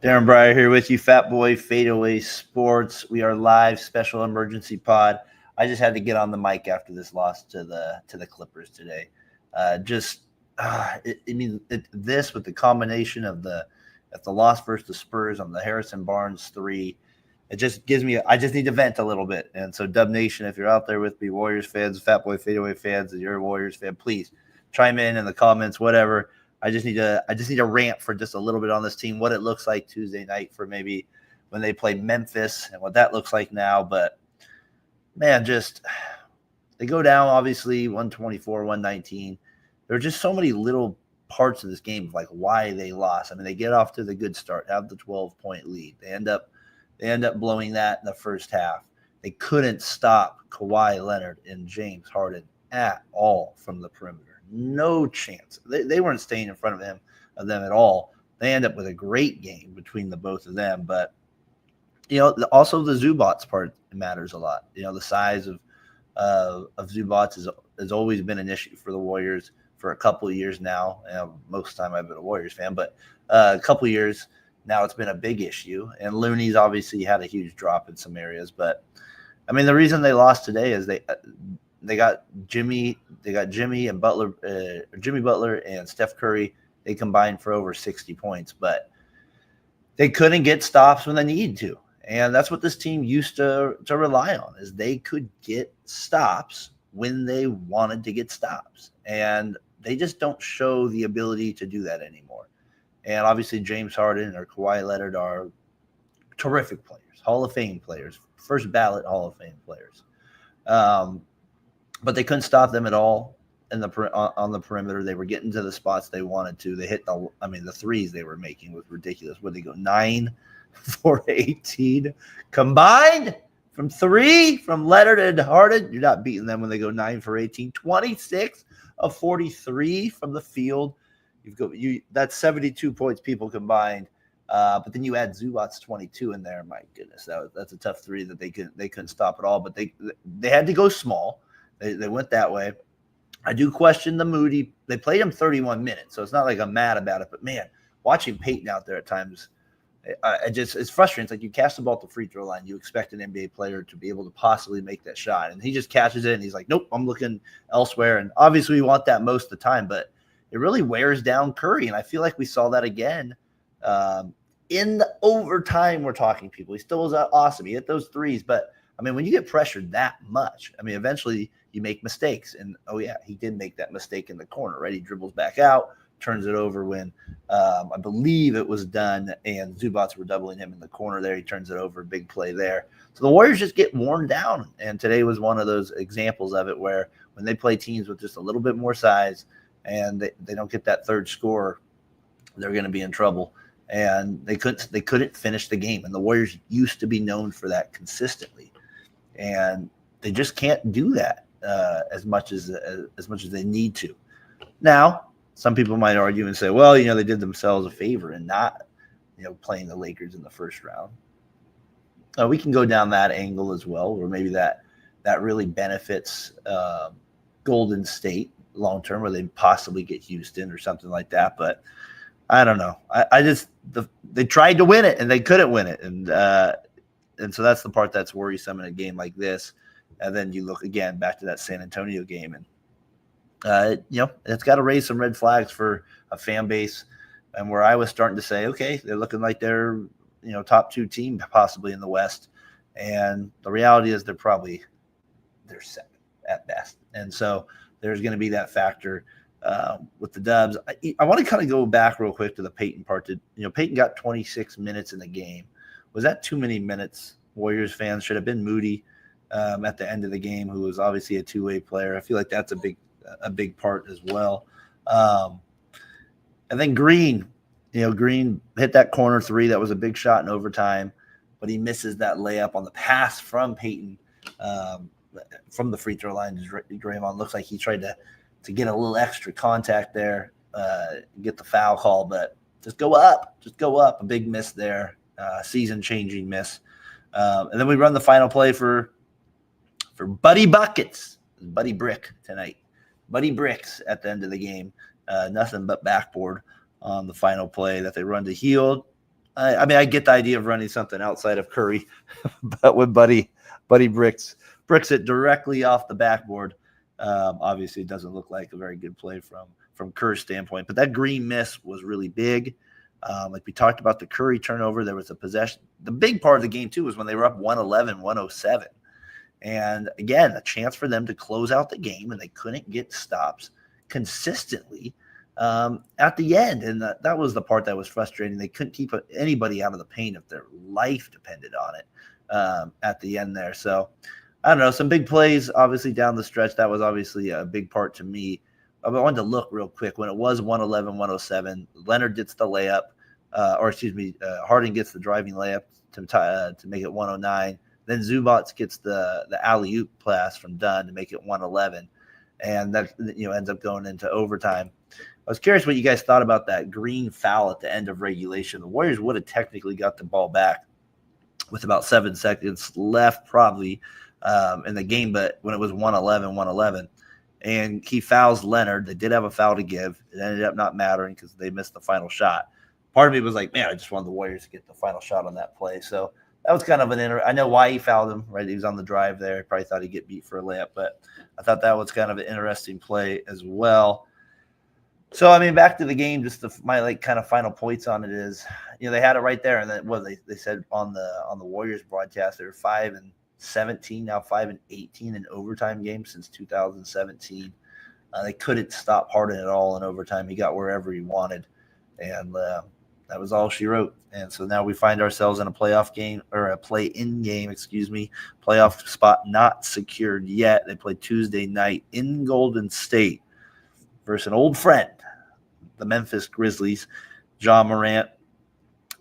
Darren Breyer here with you, Fat Boy Fadeaway Sports. We are live, special emergency pod. I just had to get on the mic after this loss to the Clippers today. This with the combination of the loss versus the Spurs on the Harrison Barnes 3, it just gives me. I just need to vent a little bit. And so, Dub Nation, if you're out there with me, Warriors fans, Fat Boy Fadeaway fans, and you're a Warriors fan, please chime in the comments, whatever. I just need to rant for just a little bit on this team, what it looks like Tuesday night for maybe when they play Memphis and what that looks like now. But man, just they go down obviously 124, 119. There are just so many little parts of this game of like why they lost. I mean, they get off to the good start, have the 12-point lead. They end up blowing that in the first half. They couldn't stop Kawhi Leonard and James Harden at all from the perimeter. No chance. They weren't staying in front of them at all. They end up with a great game between the both of them. But, also the Zubats part matters a lot. The size of Zubats has always been an issue for the Warriors for a couple of years now. Most of the time I've been a Warriors fan, but a couple of years now it's been a big issue. And Looney's obviously had a huge drop in some areas. But, I mean, the reason they lost today is they got Jimmy and Butler, Jimmy Butler and Steph Curry. They combined for over 60 points, but they couldn't get stops when they needed to. And that's what this team used to rely on, is they could get stops when they wanted to get stops. And they just don't show the ability to do that anymore. And obviously James Harden or Kawhi Leonard are terrific players, Hall of Fame players, first ballot Hall of Fame players. But they couldn't stop them at all on the perimeter. They were getting to the spots they wanted to. They hit the threes they were making was ridiculous. Would they go 9 for 18 combined from 3 from Leonard and Harden? You're not beating them when they go 9 for 18. 26 of 43 from the field. That's 72 points people combined. But then you add Zubats 22 in there. My goodness, that's a tough 3 that they couldn't stop at all. But they had to go small. They went that way. I do question the Moody. They played him 31 minutes, so it's not like I'm mad about it. But, man, watching Peyton out there at times, it's frustrating. It's like you cast the ball at the free throw line. You expect an NBA player to be able to possibly make that shot. And he just catches it, and he's like, nope, I'm looking elsewhere. And obviously we want that most of the time, but it really wears down Curry. And I feel like we saw that again in the overtime we're talking, people. He still was awesome. He hit those threes, but, I mean, when you get pressured that much, I mean, eventually you make mistakes. And, oh, yeah, he did make that mistake in the corner, right? He dribbles back out, turns it over when I believe it was done, and Zubats were doubling him in the corner there. He turns it over, big play there. So the Warriors just get worn down, and today was one of those examples of it where when they play teams with just a little bit more size and they don't get that third score, they're going to be in trouble. And they couldn't finish the game, and the Warriors used to be known for that consistently. And they just can't do that as much as they need to. Now, some people might argue and say, well, they did themselves a favor in not, playing the Lakers in the first round. We can go down that angle as well, or maybe that really benefits Golden State long term, where they possibly get Houston or something like that. But I don't know. They tried to win it and they couldn't win it, and so that's the part that's worrisome in a game like this. And then you look again back to that San Antonio game, and it's got to raise some red flags for a fan base, and where I was starting to say, okay, they're looking like they're top 2 team possibly in the West, and the reality is they're 7th at best, and so there's going to be that factor with the Dubs. I want to kind of go back real quick to the Peyton part. Peyton got 26 minutes in the game. Was that too many minutes? Warriors fans should have been Moody at the end of the game, who was obviously a two-way player. I feel like that's a big part as well. And then Green hit that corner 3. That was a big shot in overtime, but he misses that layup on the pass from Peyton from the free throw line. Draymond looks like he tried to get a little extra contact there, get the foul call, but just go up. A big miss there, season-changing miss. And then we run the final play for Buddy Buckets, Buddy Brick tonight. Buddy Bricks at the end of the game. Nothing but backboard on the final play that they run to Hield. I mean, I get the idea of running something outside of Curry, but when Buddy bricks it directly off the backboard, obviously it doesn't look like a very good play from Curry's standpoint. But that green miss was really big. Like we talked about the Curry turnover, there was a possession. The big part of the game too was when they were up 111, 107. And again, a chance for them to close out the game, and they couldn't get stops consistently at the end. And that was the part that was frustrating. They couldn't keep anybody out of the paint if their life depended on it at the end there. So I don't know, some big plays, obviously, down the stretch. That was obviously a big part to me. I wanted to look real quick. When it was 111, 107, Leonard gets the layup, Harden gets the driving layup to make it 109. Then Zubac gets the alley-oop pass from Dunn to make it 111. And that ends up going into overtime. I was curious what you guys thought about that green foul at the end of regulation. The Warriors would have technically got the ball back with about 7 seconds left probably in the game, but when it was 111, and he fouls Leonard. They did have a foul to give. It ended up not mattering because they missed the final shot. Part of me was like, man, I just wanted the Warriors to get the final shot on that play. So that was kind of I know why he fouled him, right? He was on the drive there. He probably thought he'd get beat for a layup, but I thought that was kind of an interesting play as well. So, I mean, back to the game, just my kind of final points on it is, they had it right there. And then they said on the Warriors broadcast, they were 5-17, now 5-18 in overtime games since 2017. They couldn't stop Harden at all in overtime. He got wherever he wanted. And that was all she wrote. And so now we find ourselves in a playoff game, or a play-in game, playoff spot not secured yet. They play Tuesday night in Golden State versus an old friend, the Memphis Grizzlies. Ja Morant,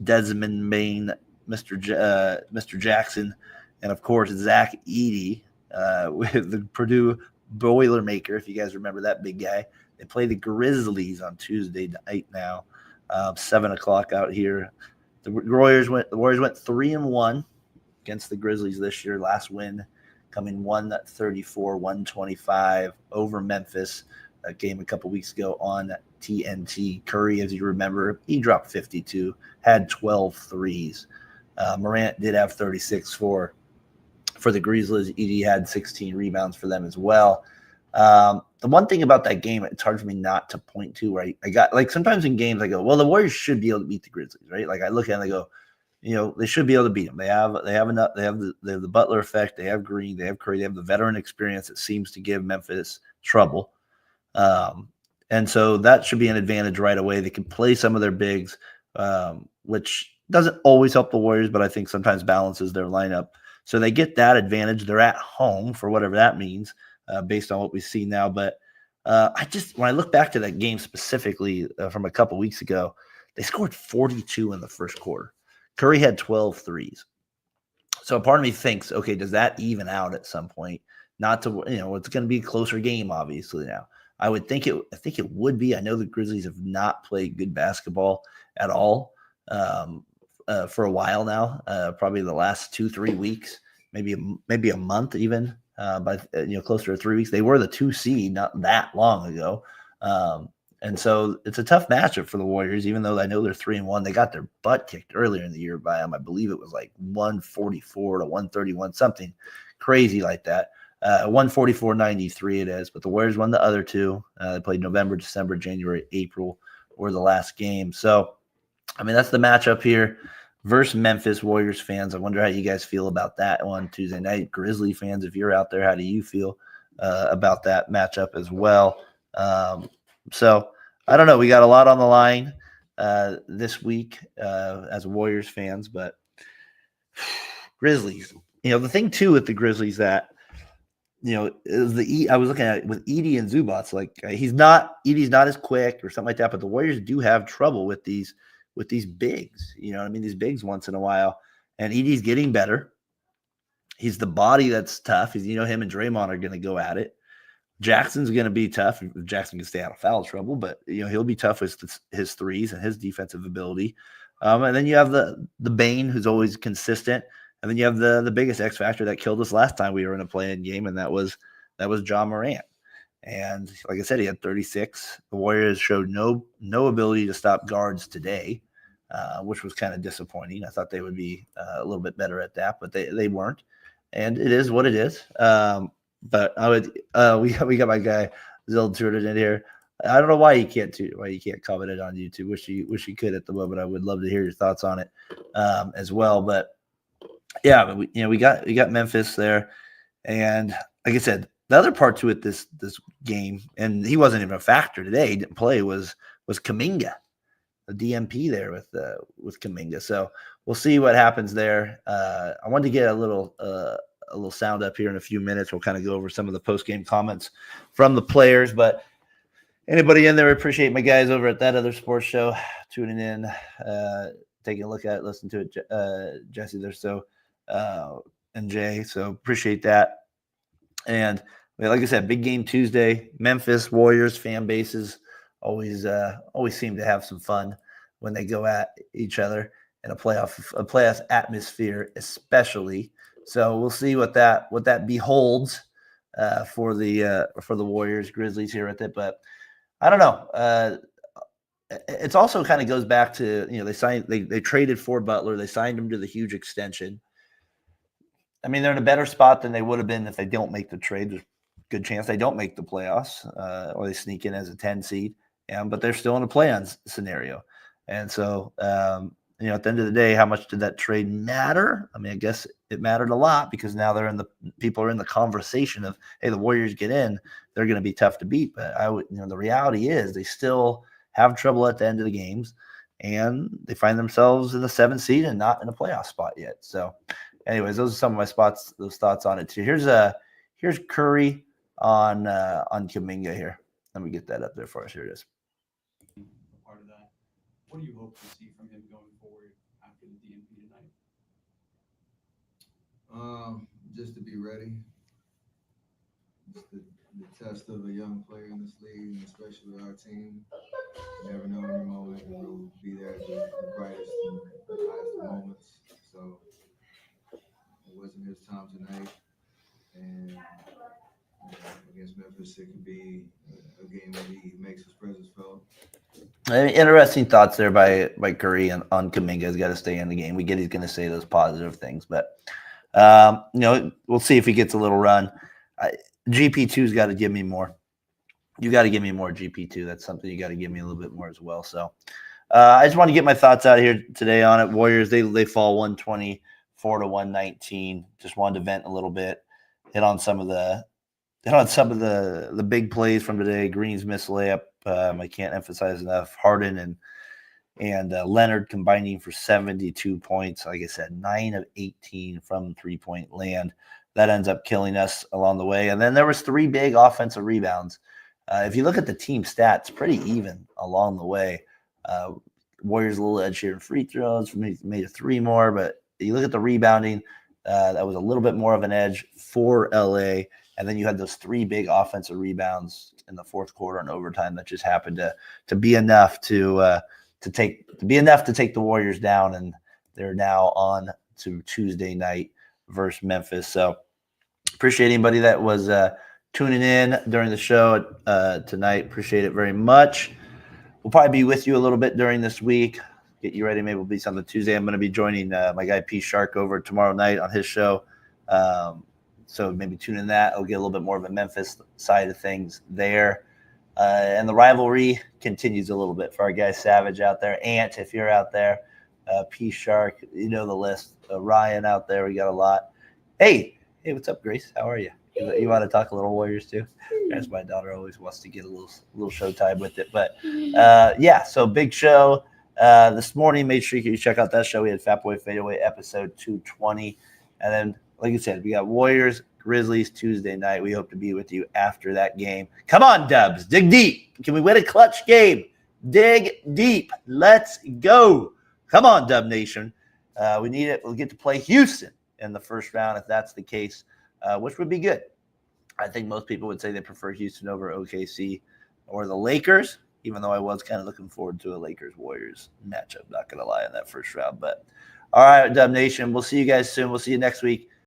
Desmond Bain, Mr. Jackson, and of course Zach Edey with the Purdue Boilermaker, if you guys remember that big guy. They play the Grizzlies on Tuesday night now, 7 o'clock out here. The Warriors went 3-1 against the Grizzlies this year. Last win coming 134-125 over Memphis. That game a couple weeks ago on TNT. Curry, as you remember, he dropped 52, had 12 threes. Morant did have 36 for the Grizzlies. Edey had 16 rebounds for them as well. The one thing about that game, it's hard for me not to point to, where I got, like, sometimes in games I go, well, the Warriors should be able to beat the Grizzlies, right? Like, I look at it and I go, they should be able to beat them. They have enough. They have the Butler effect. They have Green. They have Curry. They have the veteran experience that seems to give Memphis trouble. And so that should be an advantage right away. They can play some of their bigs, which doesn't always help the Warriors, but I think sometimes balances their lineup. So they get that advantage. They're at home for whatever that means, based on what we see now. But when I look back to that game specifically from a couple weeks ago, they scored 42 in the first quarter. Curry had 12 threes. So part of me thinks, okay, does that even out at some point? Not to, it's going to be a closer game, obviously, now. I think it would be. I know the Grizzlies have not played good basketball at all for a while now, probably the last 2-3 weeks, maybe a month even, but closer to 3 weeks. They were the 2 seed not that long ago. And so it's a tough matchup for the Warriors, even though I know they're 3-1. They got their butt kicked earlier in the year by them. I believe it was like 144-131, something crazy like that. 144-93 it is, but the Warriors won the other two. They played November, December, January, April were the last game. So, I mean, that's the matchup here versus Memphis. Warriors fans, I wonder how you guys feel about that on Tuesday night. Grizzly fans, if you're out there, how do you feel about that matchup as well? So, I don't know. We got a lot on the line this week as Warriors fans, but Grizzlies. The thing, too, with the Grizzlies that, I was looking at it with Edey and Zubac. Like, Edey's not as quick or something like that, but the Warriors do have trouble with these bigs. These bigs once in a while. And Edey's getting better. He's the body that's tough. Him and Draymond are going to go at it. Jackson's going to be tough. Jackson can stay out of foul trouble, but he'll be tough with his threes and his defensive ability. And then you have the Bane, who's always consistent. And then you have the biggest X factor that killed us last time we were in a play-in game, and that was Ja Morant. And like I said, he had 36. The Warriors showed no ability to stop guards today. which was kind of disappointing. I thought they would be a little bit better at that, but they weren't. And it is what it is. But I would we got my guy Zill Turden in here. I don't know why you can't comment it on YouTube. Wish you could at the moment. I would love to hear your thoughts on it as well. But yeah, but we got Memphis there, and like I said, the other part to it this game, and he wasn't even a factor today. He didn't play. Was Kuminga, the DMP there with Kuminga. So we'll see what happens there. I wanted to get a little sound up here in a few minutes. We'll kind of go over some of the post game comments from the players, but. Anybody in there, appreciate my guys over at That Other Sports Show tuning in, taking a look at it, listen to it, Jesse there, so and Jay, so appreciate that. And like I said, big game Tuesday. Memphis Warriors fan bases always seem to have some fun when they go at each other in a playoff atmosphere, especially. So we'll see what that beholds for the Warriors Grizzlies here with it, but. I don't know. It's also kind of goes back to, they traded for Butler. They signed him to the huge extension. I mean, they're in a better spot than they would have been if they don't make the trade. There's a good chance they don't make the playoffs or they sneak in as a 10 seed. But they're still in a play-on scenario. And so, at the end of the day, how much did that trade matter? I mean, I guess it mattered a lot because now people are in the conversation of, hey, the Warriors get in, they're going to be tough to beat. But the reality is they still have trouble at the end of the games, and they find themselves in the 7th seed and not in a playoff spot yet. So, anyways, those are some of my thoughts on it too. Here's Curry on Kuminga here. Let me get that up there for us. Here it is. Part of that. What do you hope to see from him going forward after the DNP tonight? Just to be ready. Just the test of a young player in this league, and especially our team. You never know in your moment, and we'll be there at the brightest and the highest moments. So it wasn't his time tonight, and against Memphis, it could be a game where he makes his presence felt. Interesting thoughts there by Curry on Kuminga. He's got to stay in the game. We get he's going to say those positive things, but we'll see if he gets a little run. GP2's got to give me more. You got to give me more GP2. That's something you got to give me a little bit more as well. So I just want to get my thoughts out here today on it. Warriors, they fall 124 to 119. Just wanted to vent a little bit. Hit on some of the big plays from today. Green's missed layup. I can't emphasize enough. Harden and Leonard combining for 72 points. Like I said, 9 of 18 from 3-point land. That ends up killing us along the way. And then there was 3 big offensive rebounds. If you look at the team stats, pretty even along the way. Warriors a little edge here in free throws. Made 3 more, but you look at the rebounding, that was a little bit more of an edge for LA. And then you had those 3 big offensive rebounds in the fourth quarter and overtime that just happened to be enough to take the Warriors down, and they're now on to Tuesday night versus Memphis. So appreciate anybody that was tuning in during the show tonight. Appreciate it very much. We'll probably be with you a little bit during this week. Get you ready. Maybe it'll be something Tuesday. I'm going to be joining my guy P Shark over tomorrow night on his show. So maybe tune in that. I'll get a little bit more of a Memphis side of things there. And the rivalry continues a little bit for our guy Savage out there. Ant, if you're out there. P Shark, you know the list. Ryan out there. We got a lot. Hey, what's up, Grace? How are you? You want to talk a little Warriors too? As my daughter always wants to get a little showtime with it. But yeah, so big show this morning. Make sure you check out that show. We had Fat Boy Fadeaway episode 220. And then, like I said, we got Warriors, Grizzlies Tuesday night. We hope to be with you after that game. Come on, Dubs. Dig deep. Can we win a clutch game? Dig deep. Let's go. Come on, Dub Nation. We need it. We'll get to play Houston in the first round if that's the case, which would be good. I think most people would say they prefer Houston over OKC or the Lakers, even though I was kind of looking forward to a Lakers-Warriors matchup, not going to lie, in that first round. But all right, Dub Nation, we'll see you guys soon. We'll see you next week.